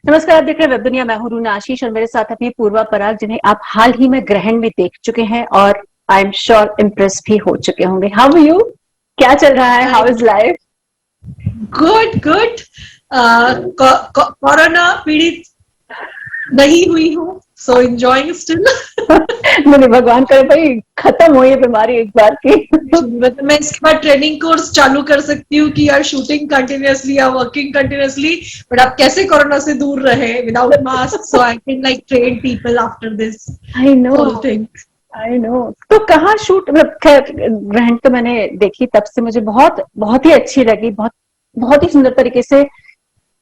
नमस्कार, आप देख रहे हैं वेब दुनिया। मैं हूं रूना आशीष और मेरे साथ अपनी पूर्वा पराग, जिन्हें आप हाल ही में ग्रहण में देख चुके हैं और आई एम श्योर इम्प्रेस भी हो चुके होंगे। How are you? क्या चल रहा है? How is life? Good good. Corona पीड़ित नहीं हुई हूँ, सो एंजॉयिंग स्टिल। नहीं, भगवान करे भाई खत्म हो ये बीमारी एक बार की। मतलब मैं इसके बाद ट्रेनिंग कोर्स चालू कर सकती हूँ कि यार शूटिंग कंटिन्यूअसली या वर्किंग कंटिन्यूअसली, बट आप कैसे कोरोना से दूर रहे without mask, so I can like train people after this I know, whole thing. I know. तो कहाँ शूट, मतलब खैर ग्रहण तो मैंने देखी, तब से मुझे बहुत बहुत ही अच्छी लगी। बहुत बहुत ही सुंदर तरीके से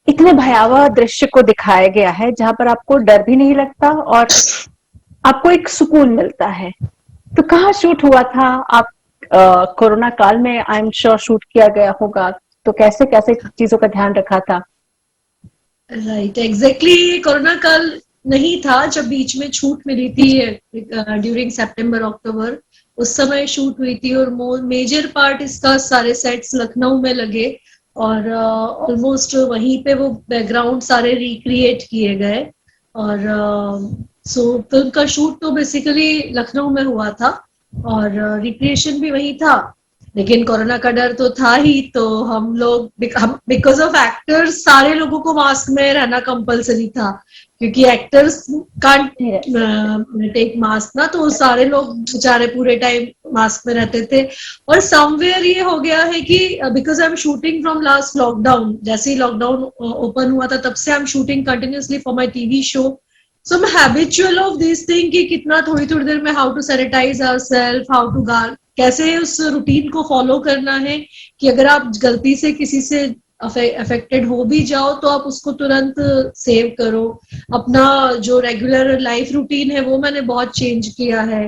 इतने भयावह दृश्य को दिखाया गया है, जहां पर आपको डर भी नहीं लगता और आपको एक सुकून मिलता है। तो कहाँ शूट हुआ था? आप कोरोना काल में आई एम श्योर शूट किया गया होगा, तो कैसे कैसे चीजों का ध्यान रखा था? राइट, एग्जैक्टली कोरोना काल नहीं था जब बीच में छूट मिली थी ड्यूरिंग सितंबर अक्टूबर, उस समय शूट हुई थी और मेजर पार्ट इसका सारे सेट्स लखनऊ में लगे और ऑलमोस्ट वहीं पे वो बैकग्राउंड सारे रिक्रिएट किए गए और सो फिल्म का शूट तो बेसिकली लखनऊ में हुआ था और रिक्रिएशन भी वही था। लेकिन कोरोना का डर तो था ही, तो हम लोग बिकॉज ऑफ एक्टर्स सारे लोगों को मास्क में रहना कंपलसरी था, क्योंकि एक्टर्स कांट टेक मास्क ना, तो सारे लोग बेचारे पूरे टाइम मास्क में रहते थे। और समवेयर ये हो गया है कि because I am shooting from last lockdown, जैसे ही लॉकडाउन ओपन हुआ था तब से I am shooting continuously for my TV show. So I am habitual of this thing कि कितना थोड़ी थोड़ी देर में how to sanitise ourself, how to guard, कैसे उस रूटीन को फॉलो करना है कि अगर आप गलती से किसी से अफेक्टेड हो भी जाओ तो आप उसको तुरंत सेव करो। अपना जो रेगुलर लाइफ रूटीन है वो मैंने बहुत चेंज किया है।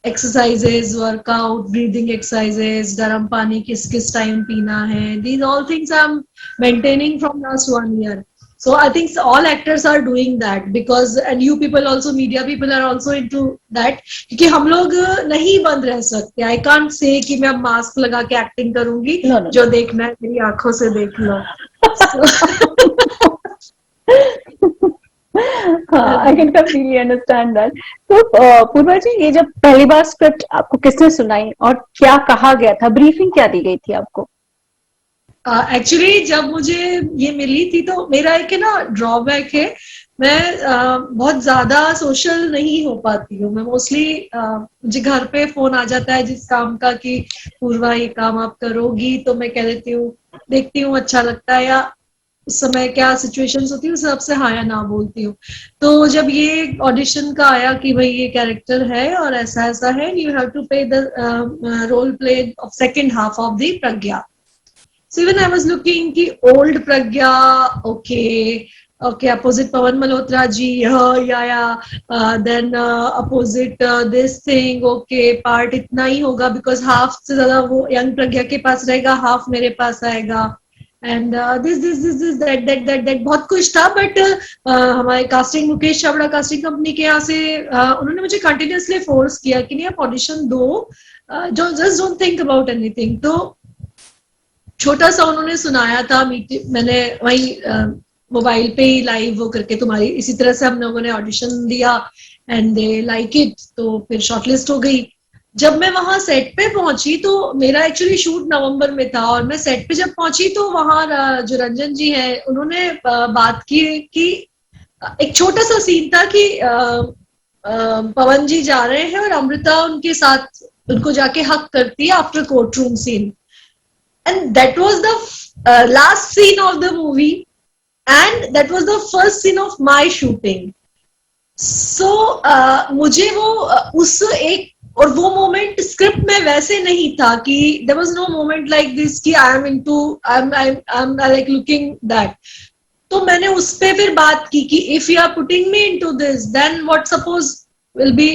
एक्सरसाइजेस, वर्कआउट, ब्रीदिंग एक्सरसाइजेस, गर्म पानी किस किस टाइम पीना है, these all things I am maintaining from last 1 year. So I think all actors are doing that because, and you people also, media people are also into that, क्योंकि हम लोग नहीं बंद रह सकते। आई कांट से कि मैं अब मास्क लगा के एक्टिंग करूंगी। No, no, जो देखना है मेरी आंखों से देख लो। हाँ, I can completely understand that. तो पूर्वा जी, ये जब पहली बार स्क्रिप्ट आपको किसने सुनाई और क्या कहा गया था? ब्रीफिंग क्या दी गई थी आपको? एक्चुअली जब मुझे ये मिली थी तो मेरा एक है ना ड्रॉबैक है, मैं बहुत ज्यादा सोशल नहीं हो पाती हूँ। मैं मोस्टली मुझे घर पे फोन आ जाता है जिस काम का कि पूर्वा ये काम आप करोगी, तो मैं कह देती हूँ, देखती हूँ अच्छा लगता है, या उस समय क्या सिचुएशंस होती है उस हिसाब से हाँ या ना बोलती हूँ। तो जब ये ऑडिशन का आया कि भाई ये कैरेक्टर है और ऐसा ऐसा है, you have to play the role play of second half of the Pragya. So even I was looking कि old Pragya, okay, opposite Pawan Malhotra ji, then opposite this thing, okay, part इतना ही होगा because half से ज्यादा वो young प्रज्ञा के पास रहेगा, half मेरे पास आएगा, and this that बहुत कुछ था। बट हमारे casting, Mukesh Chhabra casting company के यहाँ से उन्होंने मुझे कंटिन्यूअसली फोर्स किया कि नहीं आप ऑडिशन दो, जो just don't think about anything. तो छोटा सा उन्होंने सुनाया था, मैंने वही मोबाइल पे ही लाइव वो करके तुम्हारी, इसी तरह से हम लोगों ने ऑडिशन दिया एंड दे लाइक इट, तो फिर शॉर्टलिस्ट हो गई। जब मैं वहां सेट पे पहुंची तो मेरा एक्चुअली शूट नवंबर में था, और मैं सेट पे जब पहुंची तो वहां जो रंजन जी हैं उन्होंने बात की कि एक छोटा सा सीन था कि पवन जी जा रहे हैं और अमृता उनके साथ उनको जाके हक करती है after court room scene, and that was the last scene of the movie and that was the first scene of my shooting. So मुझे वो उस एक, और वो मोमेंट स्क्रिप्ट में वैसे नहीं था कि there was no moment like this कि I am into, I'm like looking that. तो मैंने उस पे फिर बात की कि if you are putting me into this then what suppose will be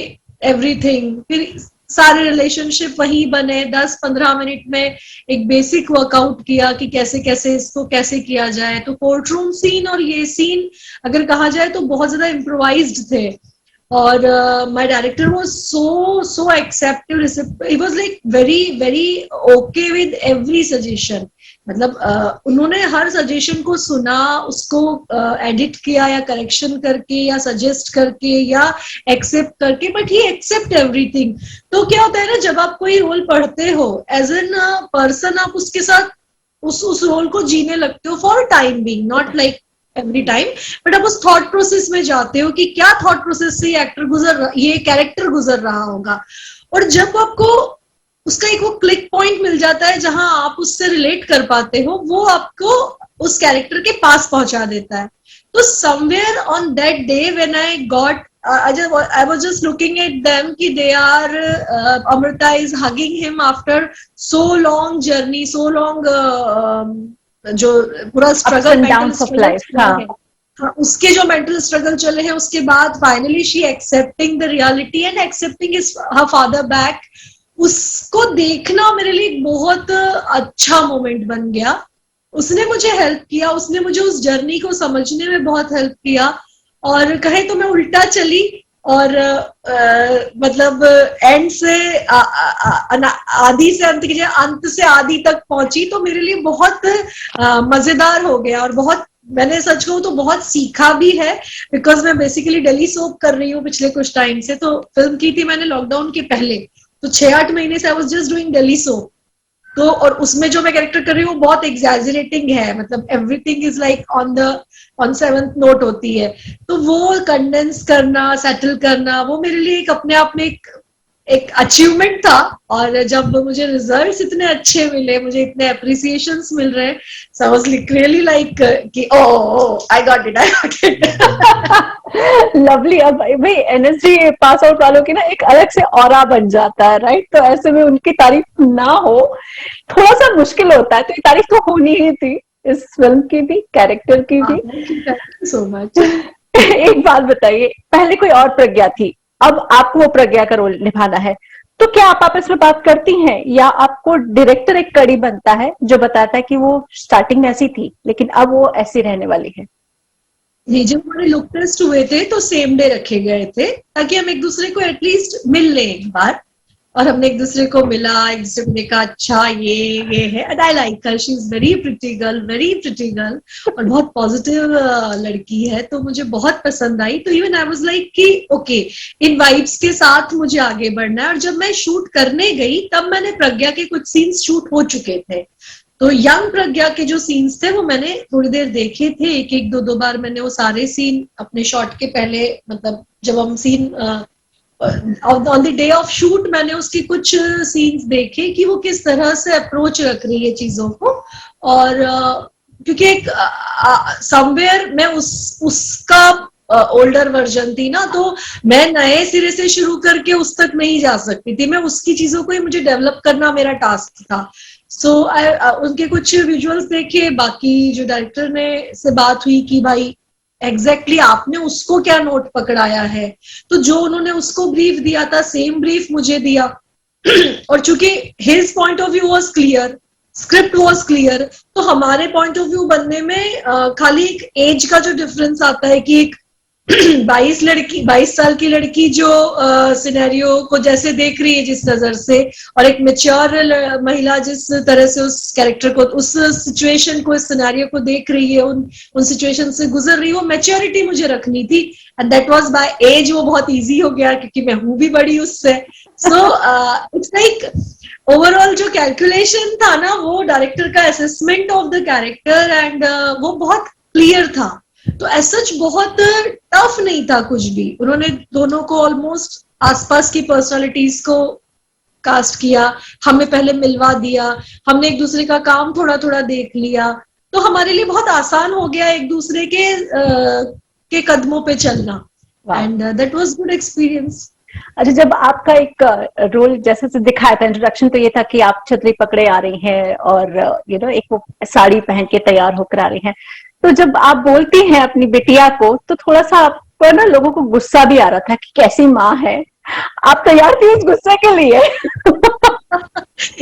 everything। फिर सारे रिलेशनशिप वही बने, 10-15 मिनट में एक बेसिक वर्कआउट किया कि कैसे कैसे इसको कैसे किया जाए। तो कोर्ट रूम सीन और ये सीन अगर कहा जाए तो बहुत ज्यादा इम्प्रोवाइज्ड थे, और my director was so acceptive, he was like very very okay with every suggestion मतलब उन्होंने हर सजेशन को सुना, उसको एडिट किया या करेक्शन करके या सजेस्ट करके या एक्सेप्ट करके, बट ही एक्सेप्ट एवरीथिंग। तो क्या होता है ना, जब आप कोई रोल पढ़ते हो एज एन पर्सन, आप उसके साथ उस रोल को जीने लगते हो for time being, not like every time, but आप उस थॉट प्रोसेस में जाते हो कि क्या थॉट प्रोसेस से ये कैरेक्टर गुजर रहा होगा। और जब आपको उसका एक वो क्लिक पॉइंट मिल जाता है जहां आप उससे रिलेट कर पाते हो, वो आपको उस कैरेक्टर के पास पहुंचा देता है। तो somewhere on that day when I got, I was just looking at them कि they are Amrita is hugging him after so long journey, so long जो पूरा स्ट्रगल, मेंटल स्ट्रगल है, हाँ, उसके जो मेंटल स्ट्रगल चले हैं, उसके बाद finally she accepting the reality and accepting her father back, उसको देखना मेरे लिए बहुत अच्छा मोमेंट बन गया। उसने मुझे हेल्प किया, उसने मुझे उस जर्नी को समझने में बहुत हेल्प किया। और कहे तो मैं उल्टा चली और मतलब एंड से आदि से अंत की जगह अंत से आदि तक पहुंची, तो मेरे लिए बहुत मजेदार हो गया। और बहुत, मैंने सच कहूं तो बहुत सीखा भी है, बिकॉज मैं बेसिकली डेली सोप कर रही हूँ पिछले कुछ टाइम से। तो फिल्म की थी मैंने लॉकडाउन के पहले, तो 6-8 महीने से I was just doing daily soap. तो और उसमें जो मैं कैरेक्टर कर रही हूँ बहुत एग्जैजरेटिंग है, मतलब everything is like on 7th note होती है। तो वो कंडेंस करना, सेटल करना, वो मेरे लिए एक अपने आप में एक अचीवमेंट था। और जब मुझे रिजल्ट्स इतने अच्छे मिले, मुझे इतने अप्रिसिएशंस मिल रहे, सो आई वाज रियली लाइक कि ओह आई गॉट इट। लवली। अब भाई एनएसजी पास आउट वालों की ना एक अलग से ऑरा बन जाता है, राइट? तो ऐसे में उनकी तारीफ ना हो थोड़ा सा मुश्किल होता है, तो ये तारीफ तो होनी ही थी, इस फिल्म की भी, कैरेक्टर की भी। Thank you so much. एक बात बताइए, पहले कोई और प्रज्ञा थी, अब आपको वो प्रज्ञा का रोल निभाना है, तो क्या आप आपस में बात करती हैं, या आपको डायरेक्टर एक कड़ी बनता है जो बताता है कि वो स्टार्टिंग में ऐसी थी लेकिन अब वो ऐसी रहने वाली है? नहीं, जब हमारे लुक टेस्ट हुए थे तो सेम डे रखे गए थे ताकि हम एक दूसरे को एटलीस्ट मिल लें एक बार। और हमने एक दूसरे को मिला, एक दूसरे को देखा, अच्छा ये है, and I like her, she is very pretty girl, very pretty girl, और बहुत पॉजिटिव लड़की है, तो मुझे बहुत पसंद आई। तो इवन आई वाज लाइक कि ओके, इन वाइब्स के साथ मुझे आगे बढ़ना है। और जब मैं शूट करने गई तब मैंने प्रज्ञा के कुछ सीन्स शूट हो चुके थे, तो यंग प्रज्ञा के जो सीन्स थे वो मैंने थोड़ी देर देखे थे, एक दो बार मैंने वो सारे सीन अपने शॉट के पहले, मतलब जब हम scene on the day of shoot, मैंने उसके कुछ सीन्स देखे कि वो किस तरह से अप्रोच रख रही है चीजों को। और क्योंकि एक समवेयर मैं उसका ओल्डर वर्जन थी ना, तो मैं नए सिरे से शुरू करके उस तक नहीं जा सकती थी, मैं उसकी चीजों को ही मुझे डेवलप करना मेरा टास्क था। सो उनके कुछ विजुअल्स देखे, बाकी जो डायरेक्टर ने से बात हुई कि भाई एग्जैक्टली आपने उसको क्या नोट पकड़ाया है, तो जो उन्होंने उसको ब्रीफ दिया था सेम ब्रीफ मुझे दिया। और चूंकि his point of view was clear, script was clear, तो हमारे पॉइंट ऑफ व्यू बनने में खाली एक एज का जो डिफरेंस आता है कि एक 22 साल की लड़की जो सिनेरियो को जैसे देख रही है जिस नजर से, और एक मेच्योर महिला जिस तरह से उस कैरेक्टर को, उस सिचुएशन को, इस सिनेरियो को देख रही है, उन सिचुएशन से गुजर रही है, वो मेच्योरिटी मुझे रखनी थी। And that was by age, वो बहुत इजी हो गया क्योंकि मैं हूं भी बड़ी उससे। सो इट्स लाइक ओवरऑल जो कैलकुलेशन था ना, वो डायरेक्टर का assessment of the character, and वो बहुत क्लियर था। तो ऐसा बहुत टफ नहीं था कुछ भी। उन्होंने दोनों को ऑलमोस्ट आसपास की पर्सनालिटीज को कास्ट किया, हमें पहले मिलवा दिया, हमने एक दूसरे का काम थोड़ा थोड़ा देख लिया, तो हमारे लिए बहुत आसान हो गया एक दूसरे के कदमों पे चलना। And that was good experience. अच्छा, जब आपका एक रोल जैसे से दिखाया था, इंट्रोडक्शन तो ये था कि आप छतरी पकड़े आ रही हैं और एक वो साड़ी पहन के तैयार होकर आ रही हैं, तो जब आप बोलती हैं अपनी बिटिया को, तो थोड़ा सा आपको ना लोगों को गुस्सा भी आ रहा था कि कैसी माँ है, आप तैयार थी उस गुस्से के लिए?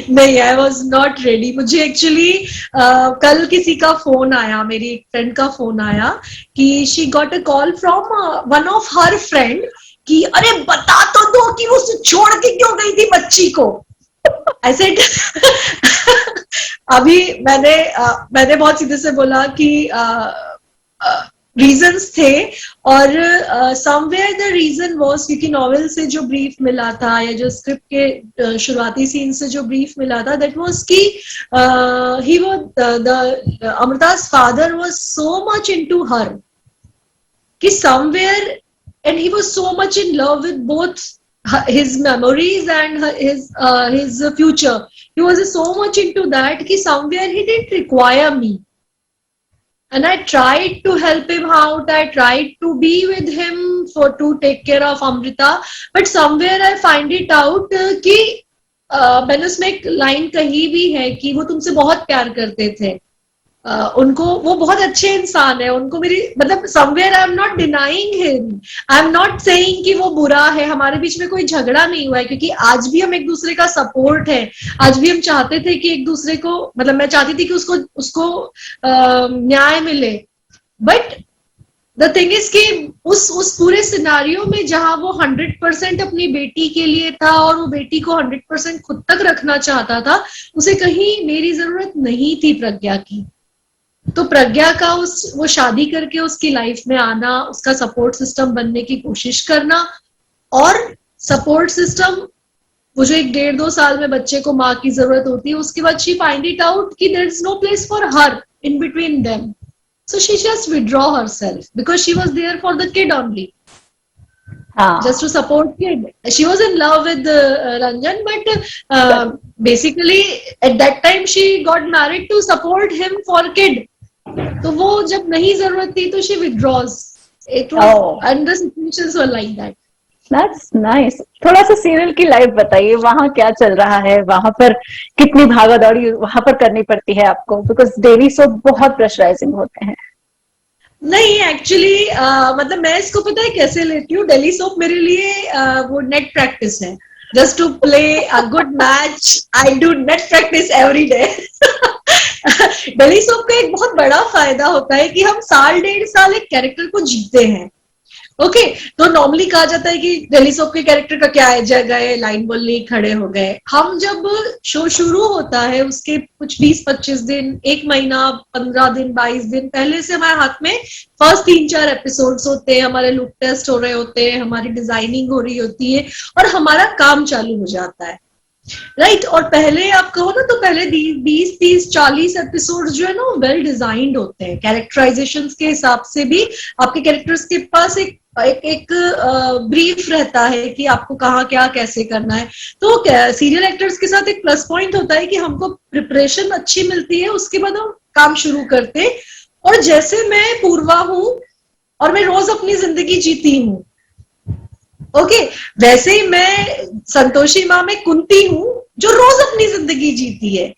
नहीं, आई वॉज नॉट रेडी। मुझे एक्चुअली कल किसी का फोन आया, मेरी एक फ्रेंड का फोन आया कि she got a call from one of her friend कि अरे बता तो दो कि वो छोड़ के क्यों गई थी बच्ची को। आई सेड अभी मैंने बहुत सीधे से बोला कि रीजंस थे, और समवेयर द रीजन वाज, क्योंकि नॉवेल से जो ब्रीफ मिला था या जो स्क्रिप्ट के शुरुआती सीन से जो ब्रीफ मिला था, दैट वाज कि he was the Amrita's father was so much into her कि somewhere, and he was so much in love with both his memories and his future. He was so much into that कि somewhere he didn't require me, and I tried to help him out. I tried to be with him to take care of Amrita, but somewhere I find it out कि मैंने उसमें एक line कही भी है कि वो तुमसे बहुत प्यार करते थे, उनको, वो बहुत अच्छे इंसान है, उनको मेरी, मतलब somewhere I am not denying him, I am not saying कि वो बुरा है, हमारे बीच में कोई झगड़ा नहीं हुआ है, क्योंकि आज भी हम एक दूसरे का सपोर्ट है, आज भी हम चाहते थे कि एक दूसरे को, मतलब मैं चाहती थी कि उसको न्याय मिले, बट द थिंग इज कि उस पूरे सिनारियो में जहां वो 100% अपनी बेटी के लिए था और वो बेटी को 100% खुद तक रखना चाहता था, उसे कहीं मेरी जरूरत नहीं थी प्रज्ञा की। तो प्रज्ञा का वो शादी करके उसकी लाइफ में आना, उसका सपोर्ट सिस्टम बनने की कोशिश करना, और सपोर्ट सिस्टम, वो जो 1-1.5-2 साल में बच्चे को माँ की जरूरत होती है, उसके बाद शी फाइंड इट आउट कि there is no place for her in between them, so she just withdraw herself because she was there for the kid only, just to support kid. She was in love with Ranjan, but basically at that time she got married to support him for kid. तो वो जब नहीं जरूरत थी तो she withdraws. It was, and the situations were like that. That's nice. थोड़ा सा serial की लाइफ बताइए, वहाँ क्या चल रहा है, वहाँ पर कितनी भागा दौड़ी वहाँ पर करनी पड़ती है आपको, बिकॉज डेली सोप बहुत प्रेशराइजिंग होते हैं। नहीं एक्चुअली मतलब मैं इसको पता है कैसे लेती हूँ, डेली सोप मेरे लिए वो नेट प्रैक्टिस है, just to play a good match I do net practice every day. Daily soap का एक बहुत बड़ा फायदा होता है कि हम 1.5 साल एक कैरेक्टर को जीते हैं। ओके तो नॉर्मली कहा जाता है कि डेली सोप के कैरेक्टर का क्या है, जग गए, लाइन बोलने खड़े हो गए। हम जब शो शुरू होता है उसके कुछ 20-25 दिन, 1 महीना, 15 दिन, 22 दिन पहले से हमारे हाथ में फर्स्ट 3-4 एपिसोड्स होते हैं, हमारे लुक टेस्ट हो रहे होते हैं, हमारी डिजाइनिंग हो रही होती है और हमारा काम चालू हो जाता है, राइट। और पहले आप कहो ना तो पहले 20-30-40 एपिसोड जो है ना वेल डिजाइंड होते हैं, कैरेक्टराइजेशन के हिसाब से भी आपके कैरेक्टर्स के पास एक ब्रीफ रहता है कि आपको कहाँ क्या कैसे करना है। तो सीरियल एक्टर्स के साथ एक प्लस पॉइंट होता है कि हमको प्रिपरेशन अच्छी मिलती है, उसके बाद हम काम शुरू करते। और जैसे मैं पूर्वा हूं और मैं रोज अपनी जिंदगी जीती हूँ, ओके वैसे ही मैं संतोषी माँ में कुंती हूँ जो रोज अपनी जिंदगी जीती है।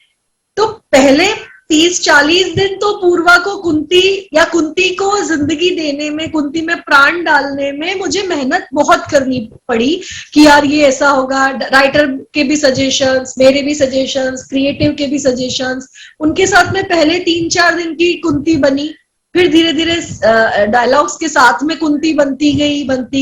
तो पहले 30-40 दिन तो पूर्वा को कुंती को जिंदगी देने में, कुंती में प्राण डालने में मुझे मेहनत बहुत करनी पड़ी कि यार ये ऐसा होगा। राइटर के भी सजेशंस, मेरे भी सजेशंस, क्रिएटिव के भी सजेशंस, उनके साथ में पहले 3-4 दिन की कुंती बनी, फिर धीरे धीरे डायलॉग्स के साथ में कुंती बनती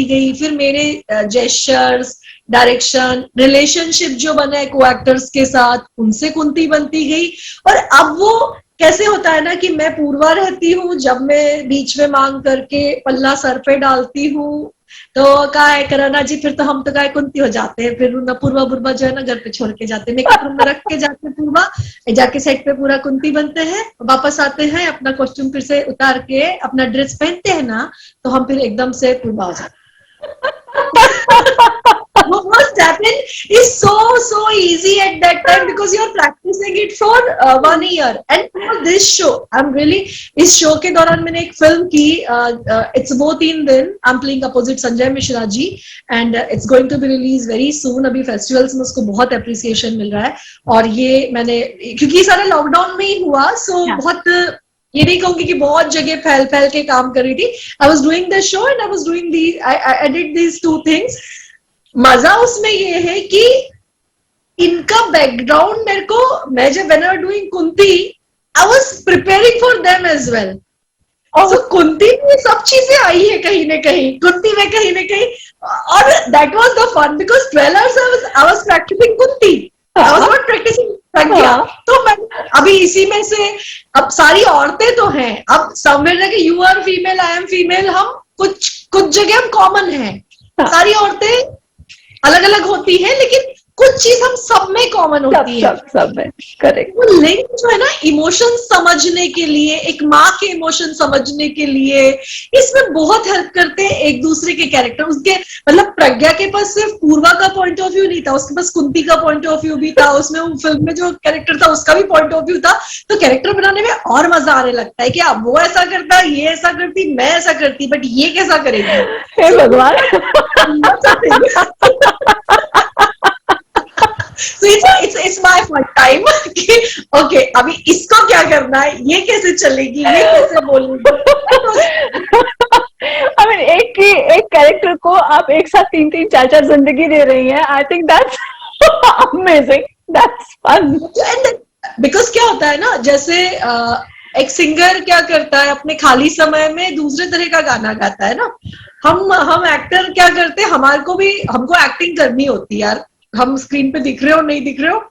गई। फिर मेरे जेस्चर्स, डायरेक्शन, रिलेशनशिप जो बने को एक्टर्स के साथ, उनसे कुंती बनती गई। और अब वो कैसे होता है ना कि मैं पूर्वा रहती हूँ, जब मैं बीच में मांग करके पल्ला सर पे डालती हूँ तो क्या है कराना जी, फिर तो हम तो क्या कुंती हो जाते हैं, फिर ना पूर्वा बुर्वा जो है ना घर पे छोड़ के जाते हैं, मेकअप रूम में रख के जाते हैं, पूर्वा जाके सेट पे पूरा कुंती बनते हैं, वापस आते हैं, अपना कॉस्ट्यूम फिर से उतार के अपना ड्रेस पहनते हैं ना, तो हम फिर एकदम से पूर्वा हो जाते What happened is so easy at that time because you're practicing it for 1 year. And for this show, I'm really, इस show के दौरान मैंने एक फिल्म की, it's both in दिन, I'm playing opposite Sanjay Mishra ji, and it's going to be released very soon. अभी festivals में उसको बहुत अप्रिसिएशन मिल रहा है। और ये मैंने, क्योंकि ये सारा लॉकडाउन में ही हुआ, so बहुत, ये नहीं कहूंगी कि बहुत जगह फैल के काम कर रही थी। I was doing the show and I did these 2 things. मजा उसमें ये है कि इनका बैकग्राउंड मेरे को, मैं जब when I was doing Kunti, I was preparing for them as well. So Kunti में सब चीजें आई है कहीं ना कहीं, कुंती में कहीं ना कहीं, और that was the fun because 12 hours I was practicing Kunti, I was not practising Pragya. तो मैं अभी इसी में से, अब सारी औरतें तो हैं, अब समवेयर कि you are female, I am female, हम कुछ कुछ जगह हम कॉमन हैं, सारी औरतें अलग अलग होती हैं, लेकिन कुछ चीज हम सब में कॉमन होती है। सब में करेक्ट। वो लिंक जो है ना इमोशन समझने के लिए, एक माँ के इमोशन समझने के लिए, इसमें बहुत हेल्प करते हैं एक दूसरे के कैरेक्टर। उसके मतलब प्रज्ञा के पास सिर्फ पूर्वा का पॉइंट ऑफ व्यू नहीं था, उसके पास कुंती का पॉइंट ऑफ व्यू भी था, उसमें वो फिल्म में जो कैरेक्टर था उसका भी पॉइंट ऑफ व्यू था। तो कैरेक्टर बनाने में और मजा आने लगता है कि अब वो ऐसा करता, ये ऐसा करती, मैं ऐसा करती, बट ये कैसा करेगी। हे भगवान। So it's my fun time कि ओके अभी इसको क्या करना है, ये कैसे चलेगी, ये कैसे बोलेगी। I mean, एक कैरेक्टर को आप एक साथ 3-3, 4-4 जिंदगी दे रही हैं। I think that's amazing, that's fun. Because क्या होता है ना, जैसे एक सिंगर क्या करता है अपने खाली समय में दूसरे तरह का गाना गाता है ना, हम एक्टर क्या करते हैं, हमको एक्टिंग करनी होती है यार, हम स्क्रीन पे दिख रहे हो नहीं दिख रहे हो,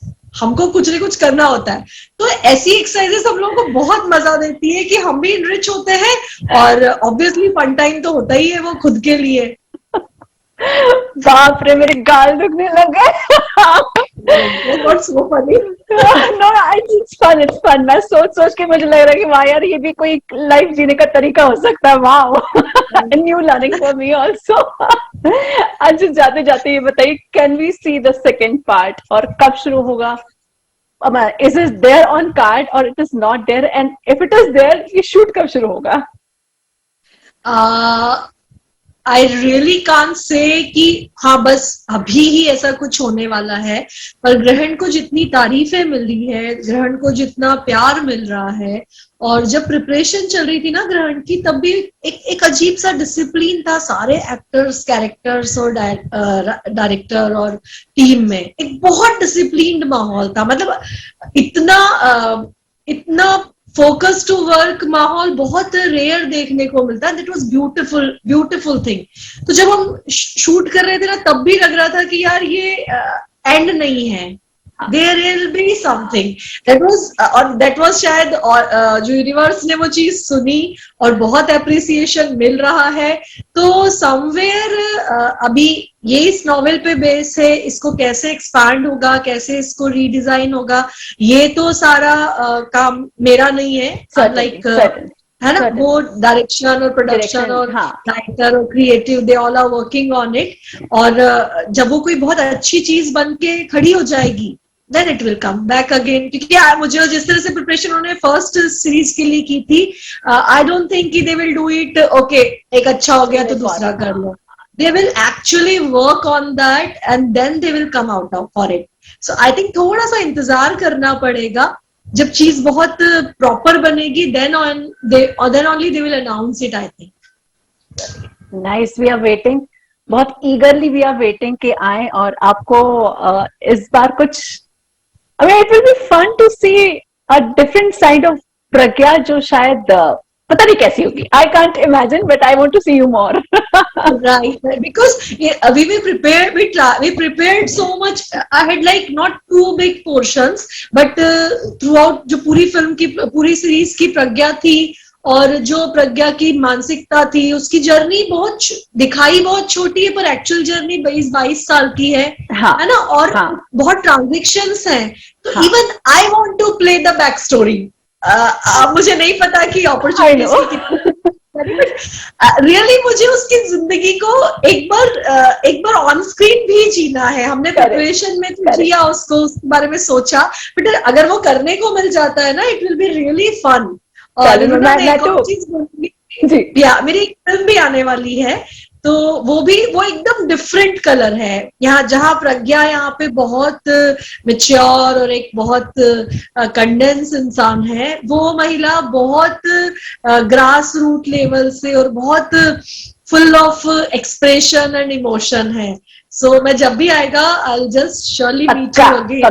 हमको कुछ ना कुछ करना होता है। तो ऐसी एक्सरसाइजेस हम लोगों को बहुत मजा देती है कि हम भी इनरिच होते हैं, और ऑब्वियसली फन टाइम तो होता ही है वो खुद के लिए। बाप रे, मेरे गाल दुखने लग गए। What's so funny? No, it's fun. मैं सोच के मुझे लग रहा है कि वाह यार, ये भी कोई लाइफ जीने का तरीका हो सकता है। वाह, new learning for me also. अच्छा, जाते जाते ये बताइए, can we see the second part, और कब शुरू होगा? Is it there on card or it is not there, and if it is there, ये शूट कब शुरू होगा? आई रियली कांट से कि हाँ बस अभी ही ऐसा कुछ होने वाला है, पर ग्रहण को जितनी तारीफें मिल रही है, ग्रहण को जितना प्यार मिल रहा है, और जब प्रिपरेशन चल रही थी ना ग्रहण की, तब भी एक अजीब सा डिसिप्लिन था सारे एक्टर्स, कैरेक्टर्स और डायरेक्टर और टीम में। एक बहुत डिसिप्लिन्ड माहौल था, मतलब इतना फोकस टू वर्क माहौल बहुत रेयर देखने को मिलता है। That was beautiful thing. तो जब हम शूट कर रहे थे ना, तब भी लग रहा था कि यार ये एंड नहीं है, there will be something. That was शायद जो यूनिवर्स ने वो चीज सुनी और बहुत अप्रिसिएशन मिल रहा है। तो समवेयर अभी ये इस नॉवेल पे बेस है, इसको कैसे एक्सपैंड होगा, कैसे इसको रीडिजाइन होगा, ये तो सारा काम मेरा नहीं है। लाइक है ना, वो डायरेक्शन और प्रोडक्शन और राइटर और creative, they all are working on it. और जब वो कोई बहुत अच्छी चीज बन के खड़ी हो जाएगी, then it will come back again. क्योंकि मुझे जिस तरह से प्रिपरेशन उन्होंने फर्स्ट सीरीज के लिए की थी, आई डोंट थिंक कि they will do it okay एक अच्छा हो गया तो दूसरा कर लो। They will actually work on that and then they will come out for it. So I think थोड़ा सा इंतजार करना पड़ेगा, जब चीज बहुत प्रॉपर बनेगी then only they will announce it, I think. Nice, we are waiting. बहुत eagerly we are waiting कि आए और आपको इस बार कुछ, I mean it will be fun to see a different side of प्रज्ञा, जो शायद पता नहीं कैसी होगी। I can't imagine, but I want to see you more. Right, because we prepared so much. I had like not two big portions, but throughout जो पूरी film की, पूरी सीरीज की प्रज्ञा थी, और जो प्रज्ञा की मानसिकता थी, उसकी जर्नी बहुत दिखाई बहुत छोटी है, पर एक्चुअल जर्नी 22 साल की है। हाँ, है ना, और हाँ, बहुत ट्रांजेक्शंस हैं। तो even I want to play the back story. मुझे नहीं पता कि अपॉर्चुनिटी रियली मुझे उसकी जिंदगी को एक बार ऑन स्क्रीन भी जीना है। हमने प्रिपरेशन में तो जिया उसको, उसके बारे में सोचा, बट अगर वो करने को मिल जाता है ना, it will be really fun. और मैं तो चीज बोलूंगी, मेरी फिल्म भी आने वाली है, तो वो एकदम डिफरेंट कलर है। यहाँ जहाँ प्रज्ञा यहाँ पे बहुत मैच्योर और एक बहुत कंडेंस इंसान है, वो महिला बहुत ग्रास रूट लेवल से और बहुत full of expression and emotion है। सो मैं जब भी आएगा I will just surely meet you again.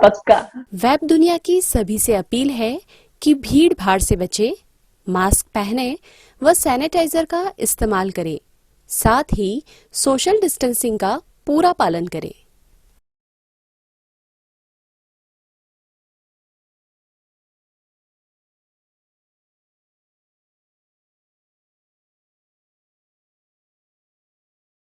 पक्का। वेब दुनिया की सभी से अपील है कि भीड़ भाड़ से बचे, मास्क पहने व सैनिटाइजर का इस्तेमाल करें, साथ ही सोशल डिस्टेंसिंग का पूरा पालन करें।